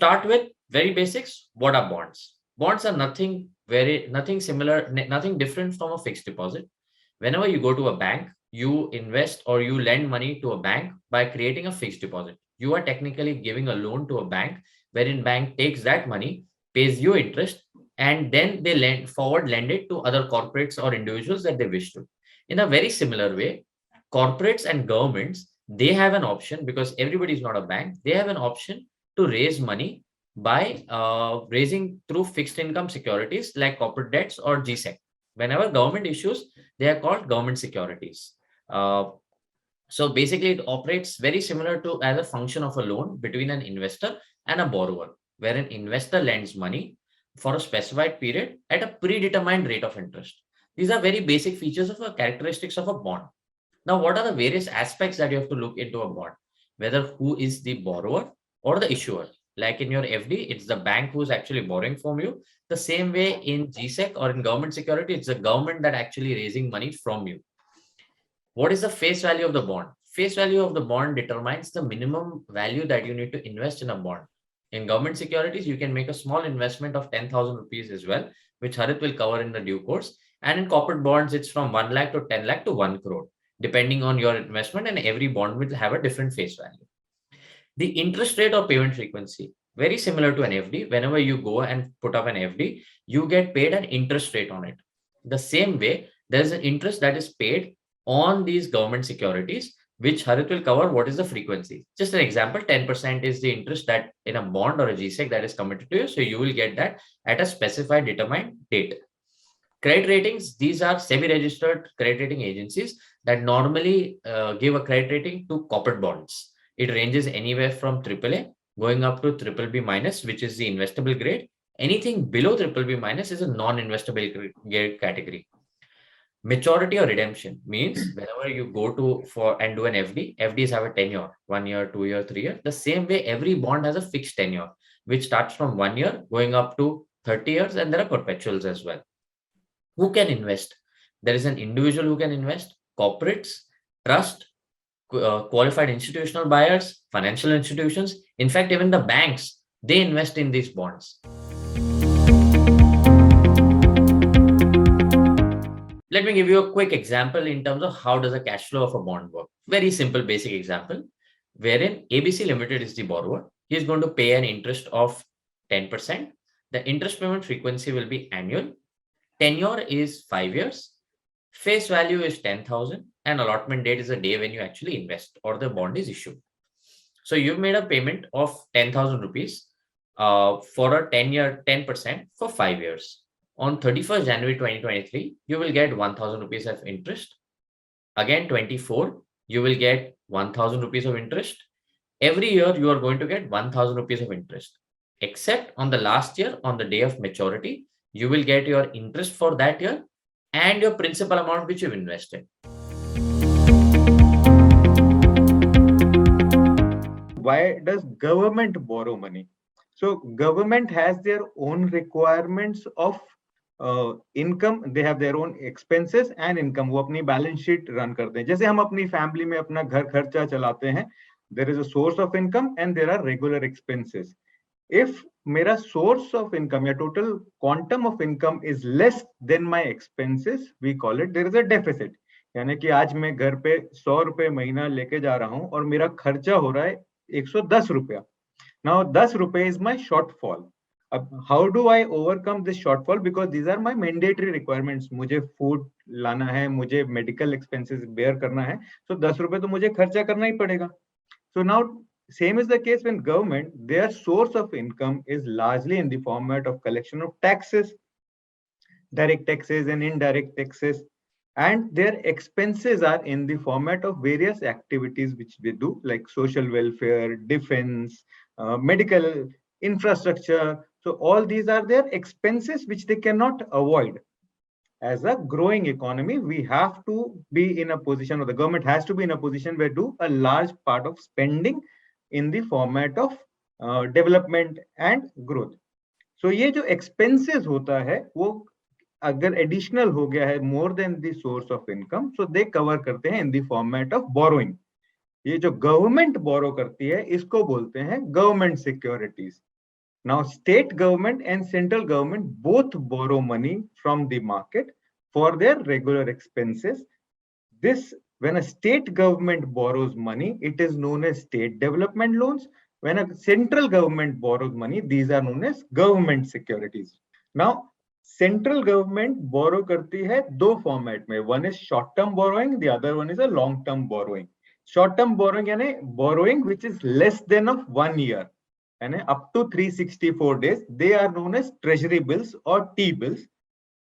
start with very basics, what are bonds? Bonds are nothing similar, nothing different from a fixed deposit. Whenever you go to a bank, you invest or you lend money to a bank by creating a fixed deposit. You are technically giving a loan to a bank, wherein bank takes that money, pays you interest, and then they lend it to other corporates or individuals that they wish to. In a very similar way, corporates and governments, they have an option, because everybody is not a bank, they have an option to raise money by raising through fixed income securities like corporate debts or GSec. Whenever government issues, they are called government securities. Uh, so basically, it operates very similar to as a function of a loan between an investor and a borrower, where an investor lends money for a specified period at a predetermined rate of interest. These are very basic features of a characteristics of a bond. Now, what are the various aspects that you have to look into a bond? Whether who is the borrower or the issuer. Like in your FD, it's the bank who's actually borrowing from you. The same way in GSec or in government security, it's the government that actually raising money from you. What is the face value of the bond? Face value of the bond determines the minimum value that you need to invest in a bond. In government securities, you can make a small investment of 10,000 rupees as well, which Harit will cover in the due course. And in corporate bonds, it's from 1 lakh to 10 lakh to 1 crore, depending on your investment, and every bond will have a different face value. The interest rate or payment frequency, very similar to an FD. Whenever you go and put up an FD, you get paid an interest rate on it. The same way, there's an interest that is paid on these government securities, which Harit will cover what is the frequency. Just an example, 10% is the interest that in a bond or a GSec that is committed to you. So you will get that at a specified determined date. Credit ratings, these are SEBI-registered credit rating agencies that normally give a credit rating to corporate bonds. It ranges anywhere from AAA going up to BBB minus, which is the investable grade. Anything below BBB minus is a non-investable grade category. Maturity or redemption means whenever you go to for and do an FD, FDs have a tenure, 1 year, 2 year, 3 year. The same way, every bond has a fixed tenure, which starts from 1 year going up to 30 years, and there are perpetuals as well. Who can invest? There is an individual who can invest, corporates, trust, qualified institutional buyers, financial institutions. In fact, even the banks, they invest in these bonds. Let me give you a quick example in terms of how does the cash flow of a bond work. Very simple, basic example, wherein ABC Limited is the borrower. He is going to pay an interest of 10%. The interest payment frequency will be annual. Tenure is 5 years. Face value is 10,000, and allotment date is the day when you actually invest or the bond is issued. So you've made a payment of 10,000 rupees for a 10-year 10% for 5 years. On 31st January 2023, you will get 1,000 rupees of interest. Again, 24, you will get 1,000 rupees of interest. Every year, you are going to get 1,000 rupees of interest, except on the last year, on the day of maturity, you will get your interest for that year and your principal amount which you've invested. Why does government borrow money? So government has their own requirements of income. They have their own expenses and income. वो अपनी balance sheet run करते हैं. जैसे हम अपनी family में अपना घर खर्चा चलाते हैं. There is a source of income and there are regular expenses. If मेरा source of income या total quantum of income is less than my expenses, we call it there is a deficit. यानी कि आज मैं घर पे 100 रुपए महीना लेके जा रहा हूं और मेरा खर्चा हो रहा है 110 रुपया. Now 10 रुपए is my shortfall. How do I overcome this shortfall? Because these are my mandatory requirements. मुझे food लाना है, मुझे medical expenses bear करना है, so 10 रुपए तो मुझे खर्चा करना ही पड़ेगा. So now same is the case when government, their source of income is largely in the format of collection of taxes, direct taxes and indirect taxes, and their expenses are in the format of various activities which they do, like social welfare, defense, medical infrastructure. So all these are their expenses which they cannot avoid. As a growing economy, we have to be in a position, or the government has to be in a position where do a large part of spending in the format of development and growth. So ये जो expenses होता है वो अगर additional हो गया है more than the source of income, so they cover करते हैं in the format of borrowing. ये जो government borrow करती है इसको बोलते हैं government securities. Now, state government and central government both borrow money from the market for their regular expenses. This, when a state government borrows money, it is known as state development loans. When a central government borrows money, these are known as government securities. Now, central government borrow करती है दो format में. One is short term borrowing, the other one is a long term borrowing. Short term borrowing यानी borrowing which is less than of 1 year and up to 364 days, they are known as treasury bills or T bills,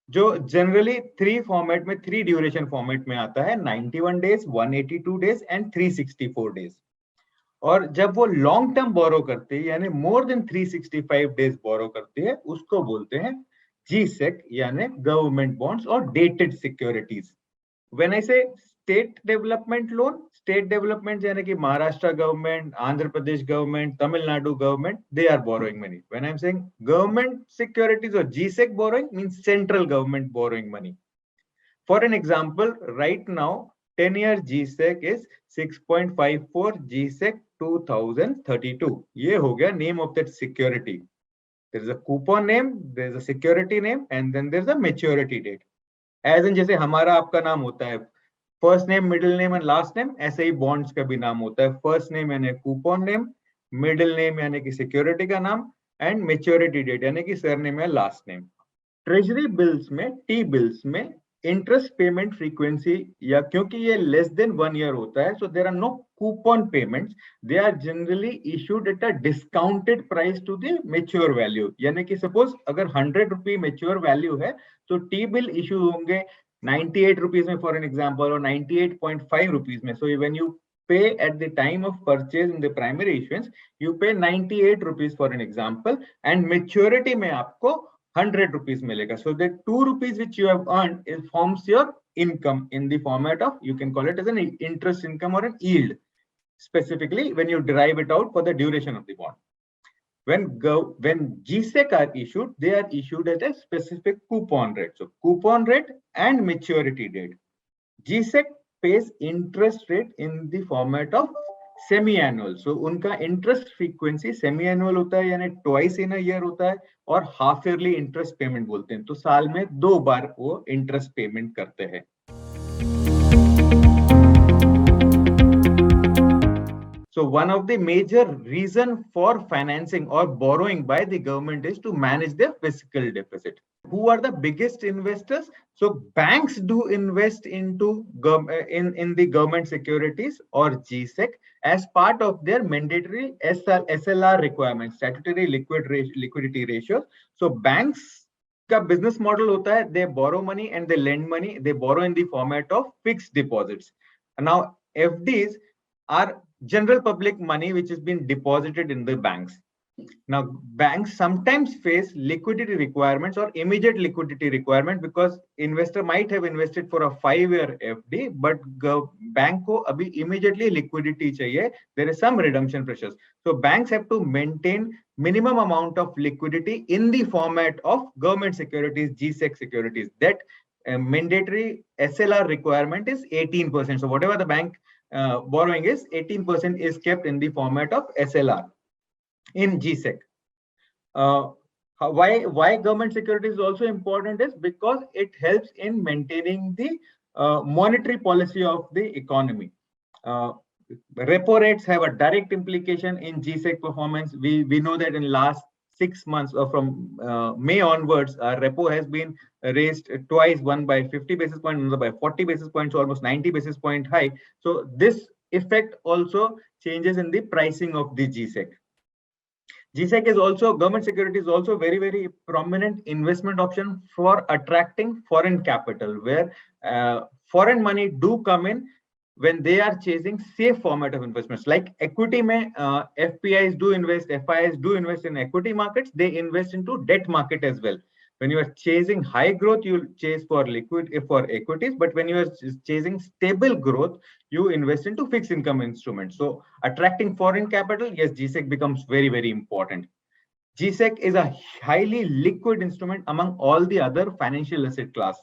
जो generally three duration format में आता है, 91 days, 182 days and 364 days. और जब वो long term बोरो करते हैं यानी मोर देन 365 डेज बोरो करते हैं, उसको बोलते हैं जीसेक यानी गवर्नमेंट बॉन्ड्स और dated securities. When I say state development loan, state development यानी कि Maharashtra government, Andhra Pradesh government, Tamil Nadu government, they are borrowing money. When I'm saying government securities or GSec borrowing means central government borrowing money. For an example, right now 10-year GSec is 6.54 GSec 2032. ये हो गया name of that security. There is a coupon name, there is a security name, and then there is a maturity date. As in जैसे हमारा आपका नाम होता है first name middle name and last name, ऐसे ही बॉन्ड्स का भी नाम होता है. फर्स्ट नेम यानी कूपन नेम, मिडिल नेम यानी कि सिक्योरिटी का नाम, एंड मेच्योरिटी डेट यानी कि सरनेम या लास्ट नेम. ट्रेजरी बिल्स में, टी बिल्स में इंटरेस्ट पेमेंट फ्रीक्वेंसी या क्योंकि ये लेस देन 1 ईयर होता है, so there are no coupon payments. They are generally issued at a discounted price to the mature value. यानी कि सपोज अगर 100 रुपी मेच्योर वैल्यू है तो टी बिल इशू होंगे 98 रुपीज में फॉर एन एग्जांपल, और 98.5 रुपीज में. So when you pay at the time of purchase in the primary issuance, you pay 98 rupees for an example, and maturity में आपको 100 rupees मिलेगा. So the 2 rupees which you have earned is forms your income in the format of, you can call it as an interest income or an yield, specifically when you derive it out for the duration of the bond. When GSec are issued, they are issued at a specific coupon rate. So coupon rate and maturity date. GSec pays interest rate in the format of semi-annual. So उनका interest frequency semi-annual होता है यानी twice in a year होता है, और half yearly interest payment बोलते हैं. तो साल में 2 बार वो interest payment करते हैं. So one of the major reason for financing or borrowing by the government is to manage their fiscal deficit. Who are the biggest investors? So banks do invest into in the government securities or GSec as part of their mandatory SLR requirements, statutory liquidity ratios. So banks का business model होता है, they borrow money and they lend money. They borrow in the format of fixed deposits. Now FDs are general public money which has been deposited in the banks. Now banks sometimes face liquidity requirements or immediate liquidity requirement because investor might have invested for a 5-year FD, but bank ko abhi immediately liquidity chahiye. There is some redemption pressures. So banks have to maintain minimum amount of liquidity in the format of government securities, GSec securities. That mandatory SLR requirement is 18%. So whatever the bank borrowing is, 18% is kept in the format of SLR in GSec. Why government securities is also important is because it helps in maintaining the monetary policy of the economy. Repo rates have a direct implication in GSec performance. We know that in last 6 months or from May onwards, repo has been raised twice, one by 50 basis points, another by 40 basis points, so almost 90 basis point high. So this effect also changes in the pricing of the GSec. GSec is also, government security is also very, very prominent investment option for attracting foreign capital, where foreign money do come in when they are chasing safe format of investments. Like equity mein, FPIs do invest, FIs do invest in equity markets, they invest into debt market as well. When you are chasing high growth, you chase for equities, but when you are chasing stable growth, you invest into fixed income instruments. So attracting foreign capital, yes, GSec becomes very, very important. GSec is a highly liquid instrument among all the other financial asset class.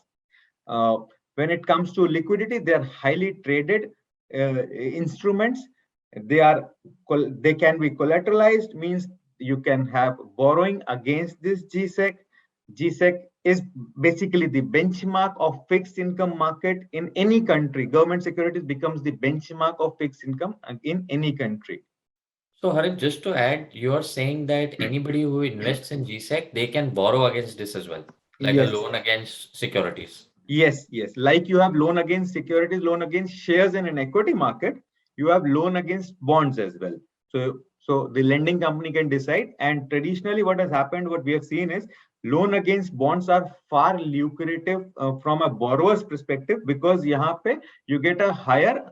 When it comes to liquidity, they are highly traded instruments. They can be collateralized, means you can have borrowing against this GSec. GSec is basically the benchmark of fixed income market in any country. Government securities becomes the benchmark of fixed income in any country. So, Harit, just to add, you are saying that anybody who invests in GSec, they can borrow against this as well, like a Yes. loan against securities. Yes, yes. Like you have loan against securities, loan against shares in an equity market, you have loan against bonds as well. So the lending company can decide. And traditionally, what has happened, what we have seen is loan against bonds are far lucrative from a borrower's perspective, because yahan pe you get a higher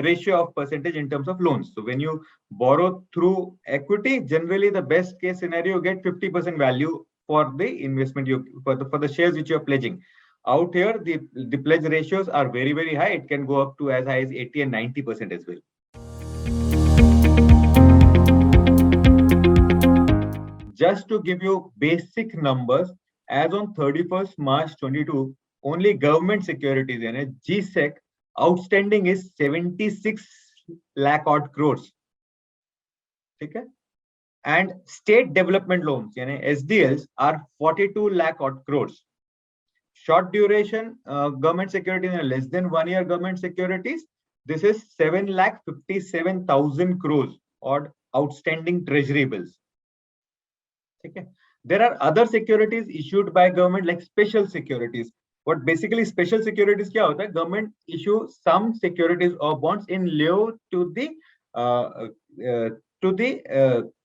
ratio of percentage in terms of loans. So when you borrow through equity, generally the best case scenario, you get 50% value for the investment you for the shares which you are pledging. Out here, the pledge ratios are very, very high. It can go up to as high as 80 and 90% as well. Just to give you basic numbers, as on 31st March 22, only government securities in GSec outstanding is 76 lakh odd crores. Okay? And state development loans, SDLs, are 42 lakh odd crores. Short duration government securities and less than 1 year government securities, this is 7,57,000 crores odd outstanding treasury bills. Okay. There are other securities issued by government like special securities. What basically special securities kya hota hai? Government issue some securities or bonds in lieu to the uh,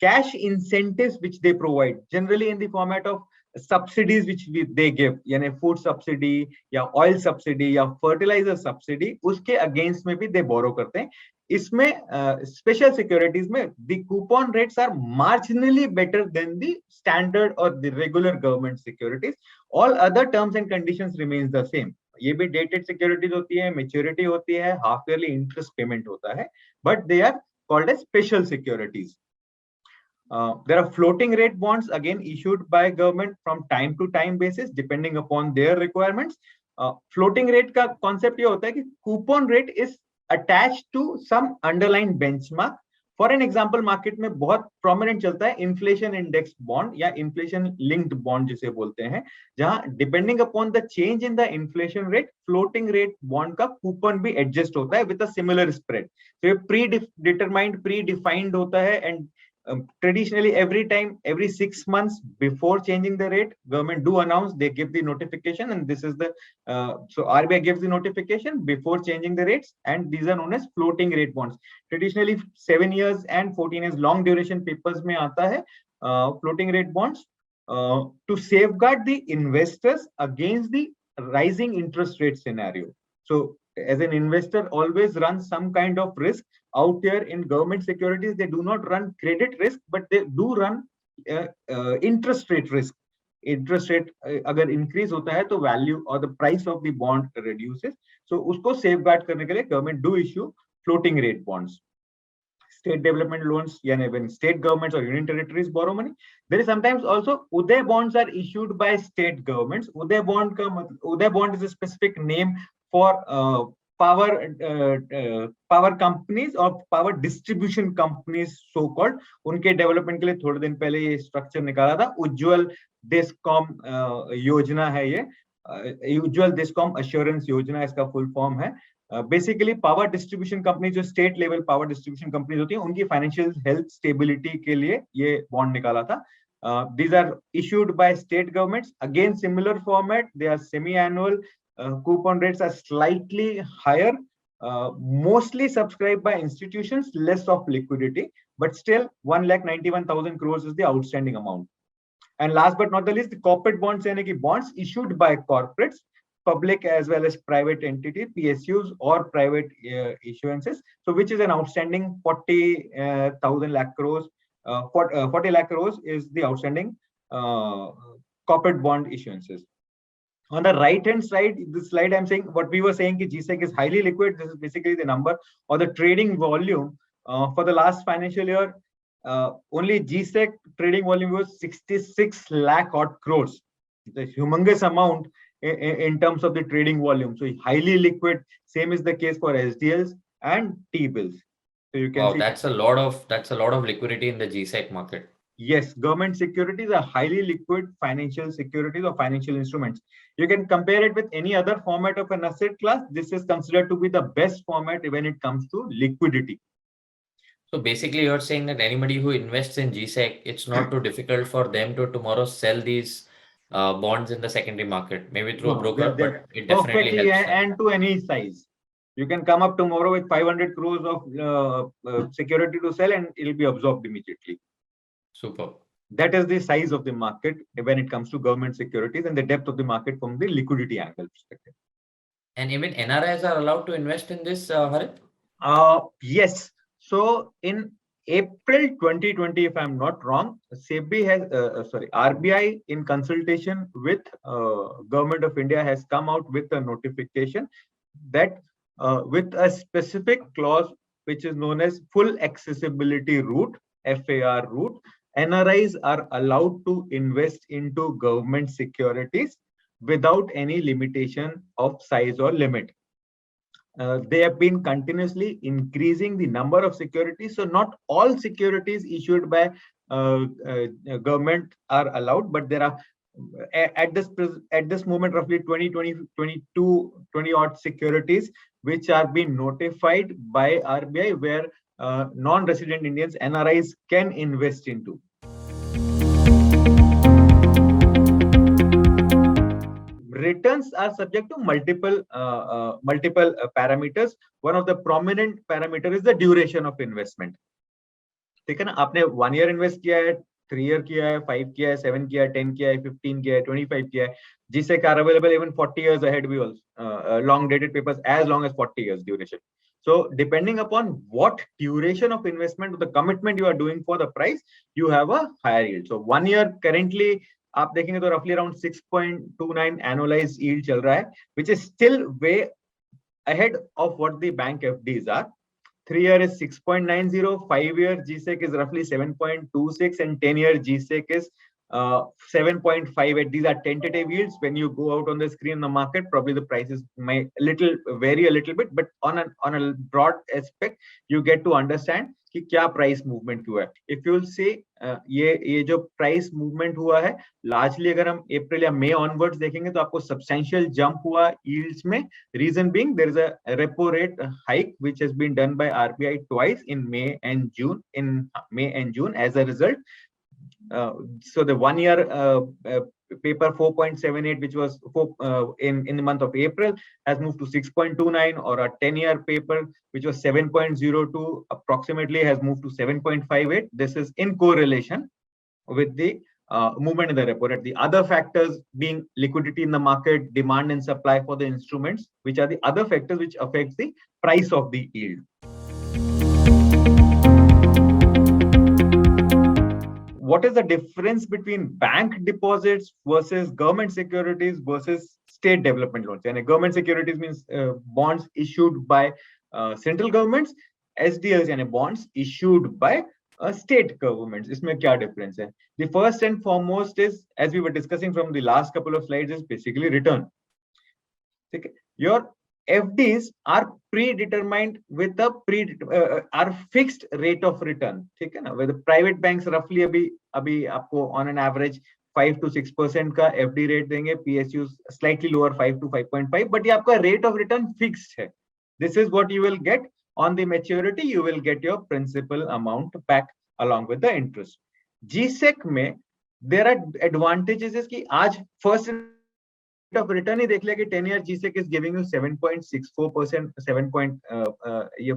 cash incentives which they provide, generally in the format of subsidies which they give, यानी food subsidy या oil subsidy या fertilizer subsidy, उसके against में भी they borrow करते हैं. इसमें special securities में the coupon rates are marginally better than the standard or the regular government securities. All other terms and conditions remains the same. ये भी dated securities होती है, maturity होती है, half yearly interest payment होता है, but they are called as special securities. There are floating rate bonds again issued by government from time to time basis depending upon their requirements. Floating rate का concept ये होता है कि coupon rate is attached to some underlying benchmark. For an example market में बहुत prominent चलता है inflation index bond या इन्फ्लेशन लिंक्ड बॉन्ड जिसे बोलते हैं, जहां depending upon the change in the inflation rate floating rate bond का कूपन भी एडजस्ट होता है विद अ सिमिलर स्प्रेड. तो ये प्री डिटरमाइंड प्री डिफाइंड होता है and traditionally every 6 months before changing the rate, government do announce, they give the notification, and this is the so RBI gives the notification before changing the rates, and these are known as floating rate bonds. Traditionally 7 years and 14 years long duration papers mein aata hai floating rate bonds to safeguard the investors against the rising interest rate scenario. So as an investor always runs some kind of risk. Out here in government securities, they do not run credit risk, but they do run interest rate risk. Interest rate अगर increase होता है तो value or the price of the bond reduces. So उसको safeguard करने के लिए government do issue floating rate bonds. State development loans, yani when state governments or union territories borrow money, there is sometimes also Uday bonds are issued by state governments. Uday bond is a specific name for power companies or power distribution companies so called. उनके development के लिए थोड़े दिन पहले ये structure निकाला था. उज्ज्वल discom योजना है ये, उज्ज्वल डिस्कॉम अश्योरेंस योजना इसका फुल फॉर्म है. बेसिकली पावर डिस्ट्रीब्यूशन कंपनी, जो state level power distribution companies होती हैं, उनकी फाइनेंशियल हेल्थ स्टेबिलिटी के लिए ये बॉन्ड निकाला था. These are issued by state governments. Again, similar format. They are semi-annual. Coupon rates are slightly higher. Mostly subscribed by institutions, less of liquidity, but still 1,91,000 crores is the outstanding amount. And last but not the least, the corporate bonds, यानी कि bonds issued by corporates, public as well as private entity, PSUs or private issuances. So which is an outstanding 40,000 lakh crores. 40 lakh crores is the outstanding corporate bond issuances. On the right hand side, this slide I'm saying what we were saying ki GSec is highly liquid. This is basically the number or the trading volume for the last financial year. Only GSec trading volume was 66 lakh odd crores. It's a humongous amount in terms of the trading volume. So highly liquid. Same is the case for SDLs and T-bills. So you can see that's a lot of liquidity in the GSec market. Yes, government securities are highly liquid financial securities or financial instruments. You can compare it with any other format of an asset class. This is considered to be the best format when it comes to liquidity. So basically, you're saying that anybody who invests in GSec, it's not too difficult for them to tomorrow sell these bonds in the secondary market, maybe through a No, broker, but it definitely perfectly helps them. and to any size. You can come up tomorrow with 500 crores of security to sell and it'll be absorbed immediately. Super. That is the size of the market when it comes to government securities and the depth of the market from the liquidity angle perspective. And even NRIs are allowed to invest in this, Harit? Yes. So in April 2020, if I'm not wrong, SEBI has, RBI in consultation with Government of India has come out with a notification that with a specific clause which is known as full accessibility route, FAR route, NRIs are allowed to invest into government securities without any limitation of size or limit. They have been continuously increasing the number of securities. So not all securities issued by government are allowed, but there are at this moment roughly 20, 20, 22, 20 odd securities which are being notified by RBI where non-resident Indians, NRIs can invest into. Returns are subject to multiple parameters. One of the prominent parameter is the duration of investment. ठीक है ना, आपने 1 year invest किया है, 3 year किया है, 5 किया है, 7 किया है, 10 किया है, 15 किया है, 25 किया है, GSec are available even 40 years ahead. We also long dated papers as long as 40 years duration. So depending upon what duration of investment, the commitment you are doing for the price, you have a higher yield. So 1 year currently आप देखेंगे तो roughly around 6.29 annualized yield चल रहा है, which is still way ahead of what the bank FDs are. 3 year is 6.90, 5 year GSec is roughly 7.26, and 10 year GSec is 7.58. These are tentative yields. When you go out on the screen in the market, probably the prices may vary a little bit, but on a broad aspect, you get to understand कि क्या price movement हुआ है. If you से ये जो price movement हुआ है largely अगर हम अप्रैल या मई ऑनवर्ड्स देखेंगे तो आपको सब्सटेंशियल जंप हुआ यील्ड्स में. Reason being there is a repo rate hike which has been done by RBI twice in May and June. As a result, so the 1 year paper 4.78, which was in the month of April, has moved to 6.29, or a 10-year paper which was 7.02 approximately has moved to 7.58. This is in correlation with the movement in the repo rate. The other factors being liquidity in the market, demand and supply for the instruments, which are the other factors which affects the price of the yield. What is the difference between bank deposits versus government securities versus state development loans? And government securities means bonds issued by central governments. SDLs and bonds issued by state governments. इसमें क्या difference है? The first and foremost is, as we were discussing from the last couple of slides, is basically return. Okay. Your FDs are predetermined with a are fixed rate of return. ठीक है ना? Where the private banks roughly अभी आपको on an average 5 to 6% का FD rate देंगे, PSUs slightly lower 5 to 5.5, but ये आपका rate of return fixed है. This is what you will get on the maturity. You will get your principal amount back along with the interest. GSec में there are advantages is कि आज first of return ही देख लिया कि 10 year GSec is giving you 7.64%,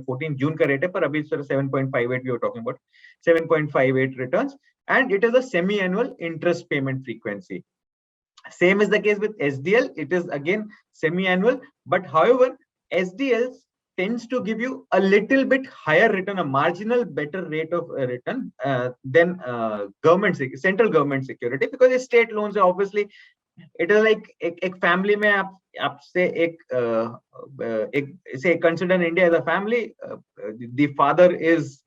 14 June का rate है, पर अभी 7.58 we are talking about 7.58 returns, and it is a semi-annual interest payment frequency. Same is the case with SDL. It is again semi-annual, but however SDLs tends to give you a little bit higher return, a marginal better rate of return than central government security, because state loans are obviously it is like एक family में आपसे एक say consider India as a family. The father is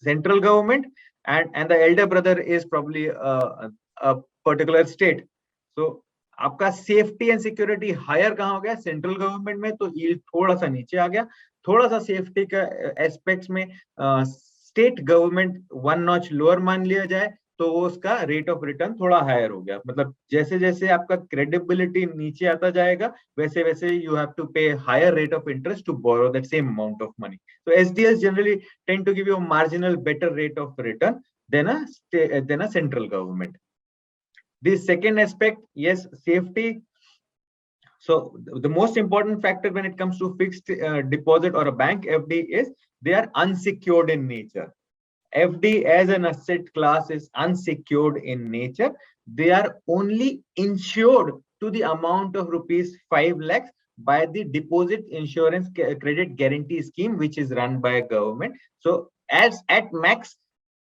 central government and the elder brother is probably a particular state. So आपका safety and security higher कहाँ हो गया? Central government में. तो यील्ड थोड़ा सा नीचे आ गया. थोड़ा सा सेफ्टी का एस्पेक्ट्स में स्टेट गवर्नमेंट 1 notch लोअर मान लिया जाए, तो वो उसका रेट ऑफ रिटर्न थोड़ा हायर हो गया। मतलब जैसे जैसे आपका क्रेडिबिलिटी नीचे आता जाएगा, वैसे वैसे you have to pay higher rate of interest to borrow that same amount of money. So SDLs generally tend to give you a marginal better rate of return than a central government. The second aspect, yes, safety. So the most important factor when it comes to fixed deposit or a bank FD is they are unsecured in nature. FD as an asset class is unsecured in nature. They are only insured to the amount of rupees 5 lakhs by the deposit insurance credit guarantee scheme, which is run by a government. So as at max,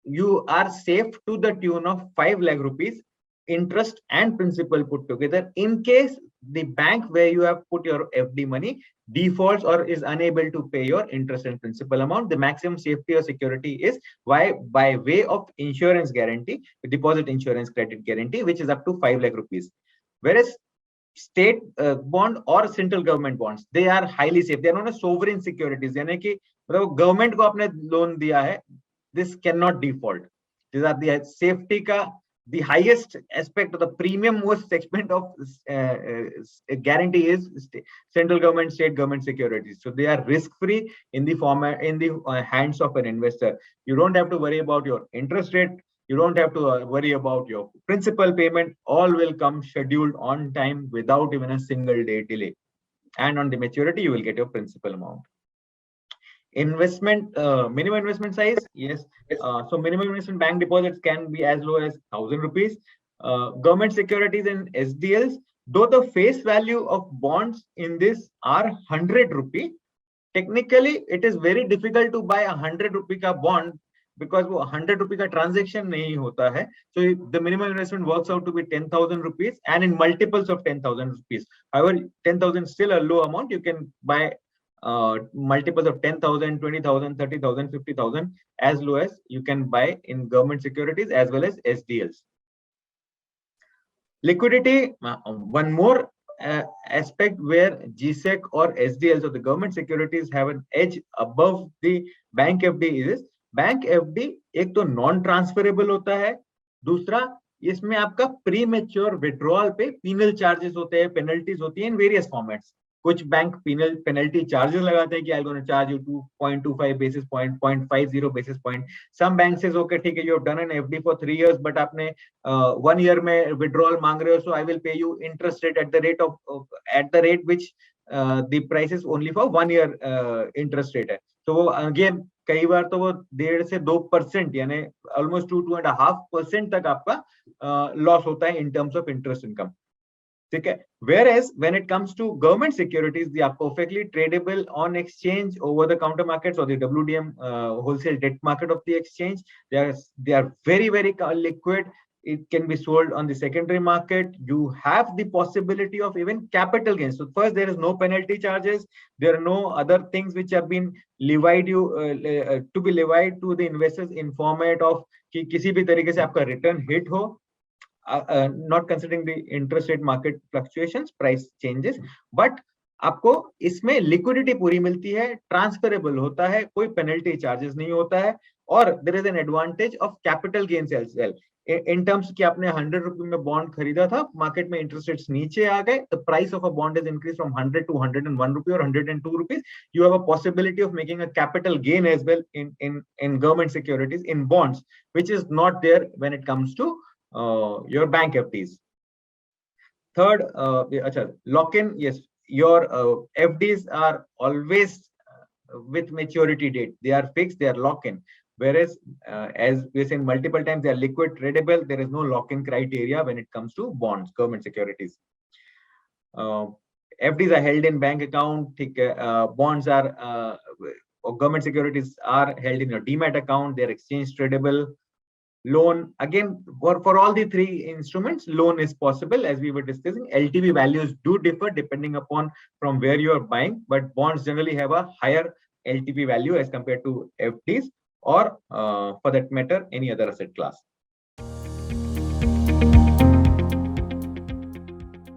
you are safe to the tune of 5 lakh rupees interest and principal put together. In case the bank where you have put your FD money defaults or is unable to pay your interest and principal amount, the maximum safety or security is by way of insurance guarantee, deposit insurance credit guarantee, which is up to 5 lakh rupees. Whereas state bond or central government bonds, they are highly safe. They are known as sovereign securities. यानी कि मतलब government को आपने loan दिया है, this cannot default. These are the safety का the highest aspect of the premium most segment of guarantee is central government, state government securities. So they are risk free in the format in the hands of an investor. You don't have to worry about your interest rate. You don't have to worry about your principal payment. All will come scheduled on time without even a single day delay. And on the maturity, you will get your principal amount. Investment, minimum investment size, yes. So minimum investment bank deposits can be as low as 1,000 rupees. Government securities and SDLs, though the face value of bonds in this are 100 rupee, technically it is very difficult to buy a 100 rupee ka bond because वो 100 rupee का transaction नहीं होता है. So the minimum investment works out to be 10,000 rupees and in multiples of 10,000 rupees. However, 10,000 still a low amount. You can buy multiples of 10,000, 20,000, 30,000, 50,000 as low as you can buy in government securities as well as SDLs. Liquidity, one more aspect where GSec or SDLs or the government securities have an edge above the bank FD is bank FD एक तो non transferable होता है, दूसरा इसमें आपका premature withdrawal पे penal charges होते हैं, पेनल्टीज होती हैं इन वेरियस फॉर्मेट्स. कुछ बैंक पेनल्टी चार्जेस लगाते हैं कि I gonna charge you 2.25 basis point, 0.50 basis point. Some bank says okay ठीक है, you have done an FD for 3 years but आपने 1 year में विड्रॉल मांग रहे हो, so I will pay you interest rate at the rate which the price is only for 1 year interest rate है. तो वो अगेन कई बार तो वो 1.5 से 2% यानी ऑलमोस्ट 2.5% तक आपका लॉस होता है in terms of interest income. ठीक है. Whereas when it comes to government securities, they are perfectly tradable on exchange, over the counter markets or the WDM wholesale debt market of the exchange. They are very very liquid. It can be sold on the secondary market. You have the possibility of even capital gains. So first, there is no penalty charges. There are no other things which have been levied to be levied to the investors in format of कि किसी भी तरीके से आपका return hit हो. Not considering the interest rate market fluctuations, price changes, but आपको इसमें liquidity पूरी मिलती है, ट्रांसफरेबल होता है, कोई पेनल्टी चार्जेस नहीं होता है, और there is an advantage of capital gains as well in terms कि आपने 100 रुपए में बॉन्ड खरीदा था, मार्केट में इंटरेस्ट रेट्स नीचे आ गए, the price of a bond is increase from 100 to 101 रुपए और 102 rupees. You have a possibility of making a capital gain as well in government securities in bonds, which is not there when it comes to your bank FDs. Third, lock-in. Yes, your FDs are always with maturity date. They are fixed. They are lock-in. Whereas, as we said multiple times, they are liquid tradable. There is no lock-in criteria when it comes to bonds, government securities. FDs are held in bank account. Bonds are government securities are held in your demat account. They are exchange tradable. Loan, again, for all the three instruments, loan is possible. As we were discussing, LTV values do differ depending upon from where you are buying, but bonds generally have a higher LTV value as compared to FDs or for that matter any other asset class.